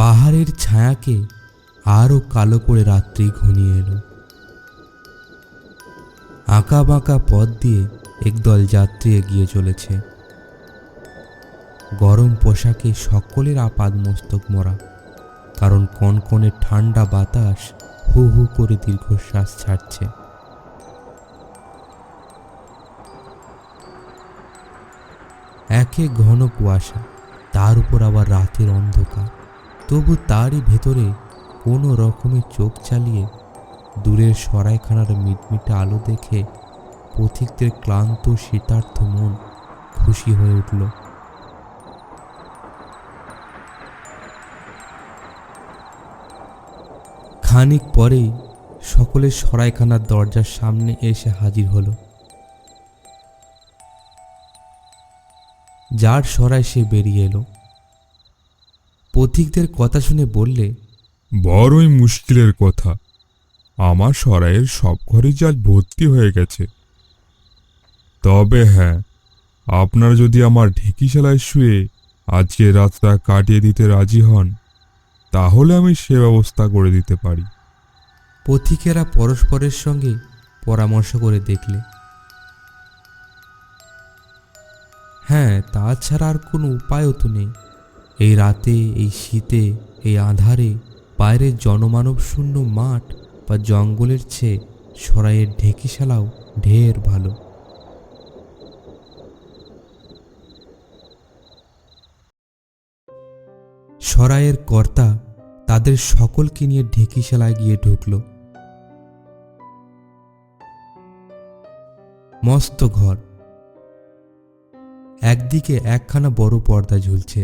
পাহাড়ের ছায়াকে আরো কালো করে রাত্রি ঘনিয়ে এলো। আঁকা বাঁকা পথ দিয়ে একদল যাত্রী এগিয়ে চলেছে। গরম পোশাকে সকলের আপাদ মস্তক মরা, কারণ কনকনে ঠান্ডা বাতাস হু হু করে দীর্ঘশ্বাস ছাড়ছে। একে ঘন কুয়াশা, তার উপর আবার রাতের অন্ধকার। তবু তারই ভেতরে কোনো রকমের চোখ চালিয়ে দূরের সরাইখানার মিটমিটে আলো দেখে পথিকদের ক্লান্ত শীতার্থ মন খুশি হয়ে উঠল। খানিক পরেই সকলে সরাইখানার দরজার সামনে এসে হাজির হলো। যার সরাই সে বেরিয়ে এলো। পথিকদের কথা শুনে বললে, বড়ই মুশকিলের কথা, আমার সরাইয়ের সব ঘরে জাল ভর্তি হয়ে গেছে। তবে হ্যাঁ, আপনারা যদি আমার ঢেকিশালায় শুয়ে আজকে রাতটা কাটিয়ে দিতে রাজি হন, তাহলে আমি সে ব্যবস্থা করে দিতে পারি। পথিকেরা পরস্পরের সঙ্গে পরামর্শ করে দেখলে, হ্যাঁ, তাছাড়া আর কোনো উপায়ও তো নেই। এই রাতে, এই শীতে, এই আঁধারে বাইরের জনমানব শূন্য মাঠ বা জঙ্গলের চেয়ে সরাইয়ের ঢেকিশালাও ঢের ভালো। সরাইয়ের কর্তা তাদের সকলকে নিয়ে ঢেকিশালায় গিয়ে ঢুকল। মস্ত ঘর, একদিকে একখানা বড় পর্দা ঝুলছে।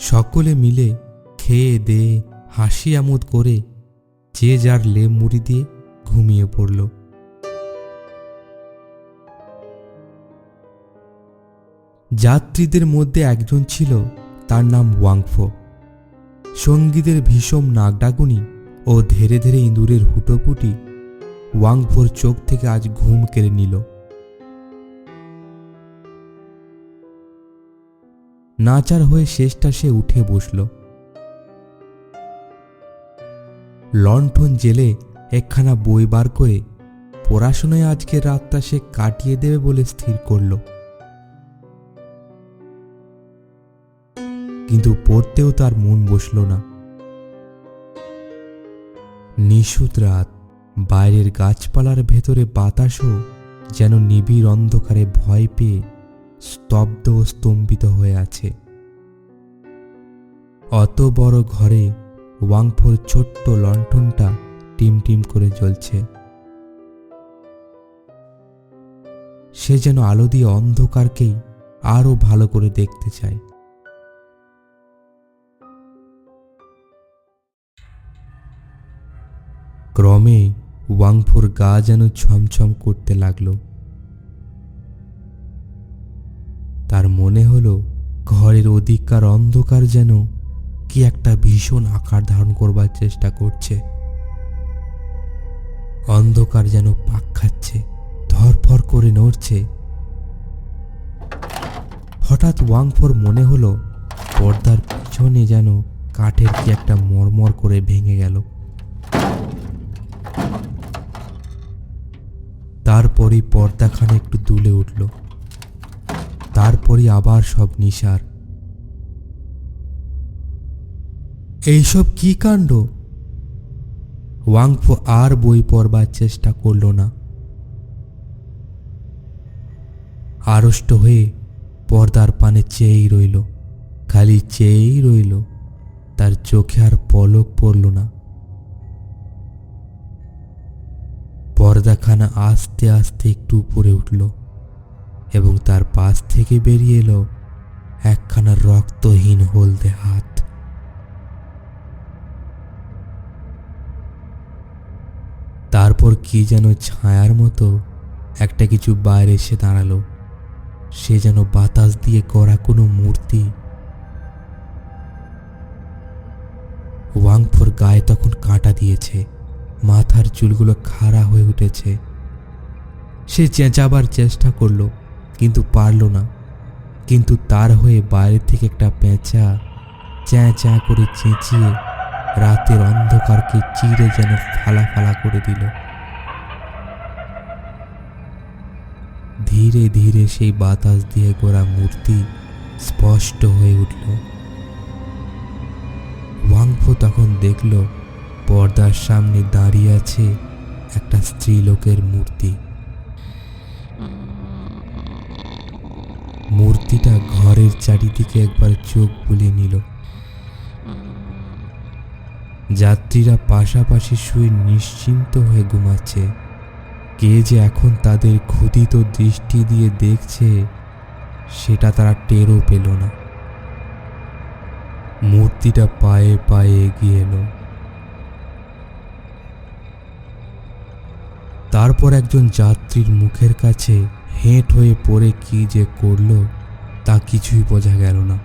সকলে মিলে খেয়ে দেয়ে হাসি আমোদ করে যে যার লেপ মুড়ি দিয়ে ঘুমিয়ে পড়ল। যাত্রীদের মধ্যে একজন ছিল, তার নাম ওয়াংফো। সঙ্গীদের ভীষণ নাকডাকুনি ও ধীরে ধীরে ইঁদুরের হুটোপুটি ওয়াংফোর চোখ থেকে আজ ঘুম কেড়ে নিল। নাচার হয়ে শেষটা সে উঠে বসল। লণ্ঠন জেলে একখানা বই বার করে পড়াশোনায় আজকের রাতটা সে কাটিয়ে দেবে বলে স্থির করল। কিন্তু পড়তেও তার মন বসল না। নিশুত রাত, বাইরের গাছপালার ভেতরে বাতাসও যেন নিবিড় অন্ধকারে ভয় পেয়ে স্তব্ধ ও স্তম্ভিত হয়ে আছে। অত বড় ঘরে ওয়াংফোর ছোট্ট লণ্ঠনটা টিমটিম করে জ্বলছে। সে যেন আলো দিয়ে অন্ধকারকেই আরো ভালো করে দেখতে চায়। ক্রমে ওয়াংফোর গা যেন ছমছম করতে লাগলো। তার মনে হলো ঘরের অধিকার অন্ধকার যেন কি একটা ভীষণ আকার ধারণ করবার চেষ্টা করছে। অন্ধকার যেন পাক খাচ্ছে, ধরফর করে নড়ছে। হঠাৎ ওয়াংফোর মনে হলো পর্দার পিছনে যেন কাঠের কি একটা মরমর করে ভেঙে গেল। তারপরই পর্দাখানে একটু দুলে উঠল। তারপরই আবার সব নিসার। এইসব কি কাণ্ড! ওয়াংফো আর বই পড়বার চেষ্টা করল না। আড়ষ্ট হয়ে পর্দার পানে চেয়েই রইল, খালি চেয়েই রইল। তার চোখে আর পলক পড়ল না। পর্দাখানা আস্তে আস্তে একটু উপরে উঠল এবং তার পাশ থেকে বেরিয়ে এলো একখানা রক্তহীন হলদে হাত। তারপর কি যেন ছায়ার মতো একটা কিছু বাইরে এসে দাঁড়ালো। সে যেন বাতাস দিয়ে করা কোনো মূর্তি। ওয়াংফোর গায়ে তখন কাঁটা দিয়েছে, মাথার চুলগুলো খাড়া হয়ে উঠেছে। সে চেঁচাবার চেষ্টা করল, কিন্তু পারল না। কিন্তু তার হয়ে বাইরে থেকে একটা পেঁচা চ্যাঁ চ্যাঁ করে চেঁচিয়ে রাতের অন্ধকারকে চিরে যেন ফালা ফালা করে দিল। ধীরে ধীরে সেই বাতাস দিয়ে গড়া মূর্তি স্পষ্ট হয়ে উঠল। ওয়াংফো তখন দেখল পর্দার সামনে দাঁড়িয়ে আছে একটা স্ত্রীলোকের মূর্তি। মূর্তিটা ঘরের চারিদিকে একবার চোখ বুলিয়ে নিল। যাত্রীরা পাশাপাশি শুয়ে নিশ্চিন্ত হয়ে ঘুমাচ্ছে। কে যে এখন তাদের ক্ষুধিত দৃষ্টি দিয়ে দেখছে সেটা তারা টেরও পেল না। মূর্তিটা পায়ে পায়ে এগিয়ে এলো। তারপর একজন যাত্রীর মুখের কাছে হেঁট হয়ে পড়ে কি যে করল তা কিছুই বোঝা গেল না।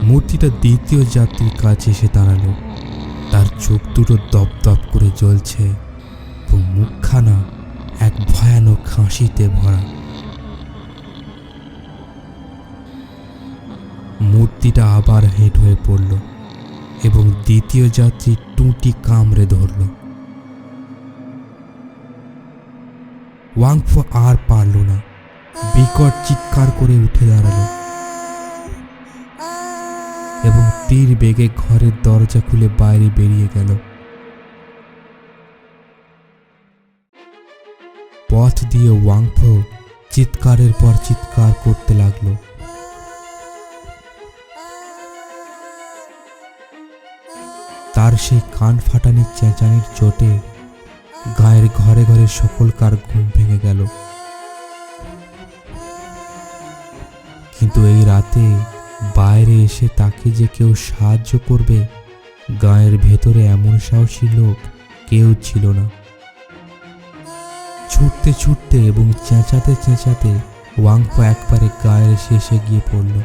মূর্তিটা দ্বিতীয় যাত্রীর কাছে এসে দাঁড়ালো। তার চোখ দুটো দপদপ করে জ্বলছে এবং মুখখানা এক ভয়ানক হাসিতে ভরা। মূর্তিটা আবার হেঁট হয়ে পড়ল এবং দ্বিতীয় যাত্রী টুঁটি কামড়ে ধরল। ওয়াংফো আর পারল না, বিকট চিৎকার করে উঠে দাঁড়ালো এবং তীর বেগে ঘরের দরজা খুলে বাইরে বেরিয়ে গেল। পথ দিয়ে ওয়াংফো চিৎকারের পর চিৎকার করতে লাগলো। তার সেই কান ফাটানি চেঁচানির চোটে গায়ের ঘরে ঘরে সকলকার ঘুম ভেঙে গেল। কিন্তু এই রাতে বাইরে এসে তাকে যে কেউ সাহায্য করবে গায়ের ভেতরে এমন সাহসী লোক কেউ ছিল না। ছুটতে ছুটতে এবং চেঁচাতে চেঁচাতে ওয়াংফো একবারে গায়ের শেষে গিয়ে পড়ল।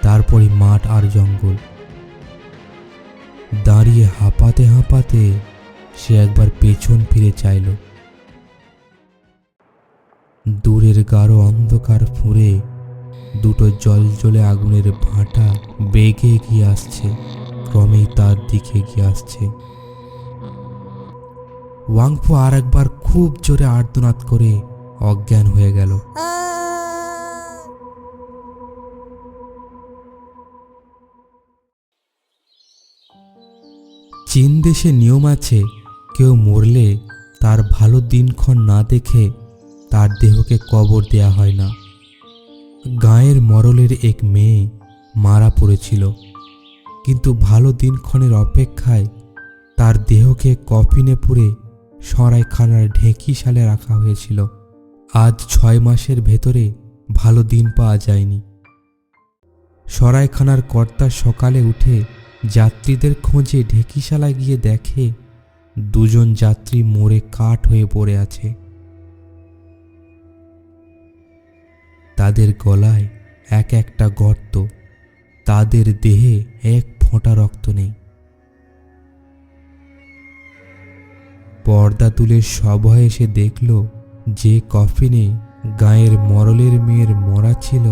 তারপরে মাঠ আর জঙ্গল। দাঁড়িয়ে হাঁপাতে হাঁপাতে সে একবার পেছন ফিরে চাইল। দূরের গাঢ় অন্ধকার ফুঁড়ে দুটো জলজলে আগুনের ভাঁটা বেগে এগিয়ে আসছে, ক্রমেই তার দিকে এগিয়ে আসছে। ওয়াংফো আর একবার খুব জোরে আর্তনাদ করে অজ্ঞান হয়ে গেল। চীন দেশে নিয়ম আছে, কেউ মরলে তার ভালো দিনক্ষণ না দেখে তার দেহকে কবর দেয়া হয় না। গাঁয়ের মরলের এক মেয়ে মারা পড়েছিল, কিন্তু ভালো দিনক্ষণের অপেক্ষায় তার দেহকে কফিনে পুরে সরাইখানার ঢেঁকিশালে রাখা হয়েছিল। আজ 6 মাসের ভেতরে ভালো দিন পাওয়া যায়নি। সরাইখানার কর্তা সকালে উঠে যাত্রীদের খোঁজে ঢেঁকিশালায় গিয়ে দেখে দুজন যাত্রী মরে কাঠ হয়ে পড়ে আছে। তাদের গলায় এক একটা গর্ত, তাদের দেহে এক ফোঁটা রক্ত নেই। পর্দা তুলে সভয়ে এসে দেখল যে কফিনে গাঁয়ের মরলের মেয়ের মরা ছিল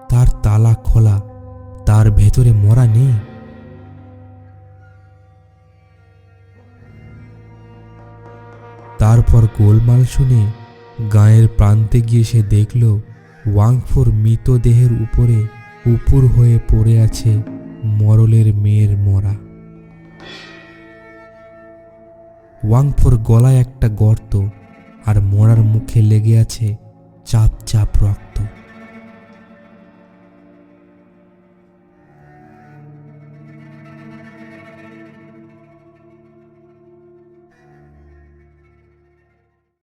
তার তালা খোলা, তার ভেতরে মরা নেই। তারপর গোলমাল শুনে গাঁয়ের প্রান্তে গিয়ে সে দেখল ওয়াংফোর মৃতদেহের উপরে উপুর হয়ে পড়ে আছে মরলের মেয়ের মরা। ওয়াংফোর গলায় একটা গর্ত আর মরার মুখে লেগে আছে চাপ চাপ রক্ত।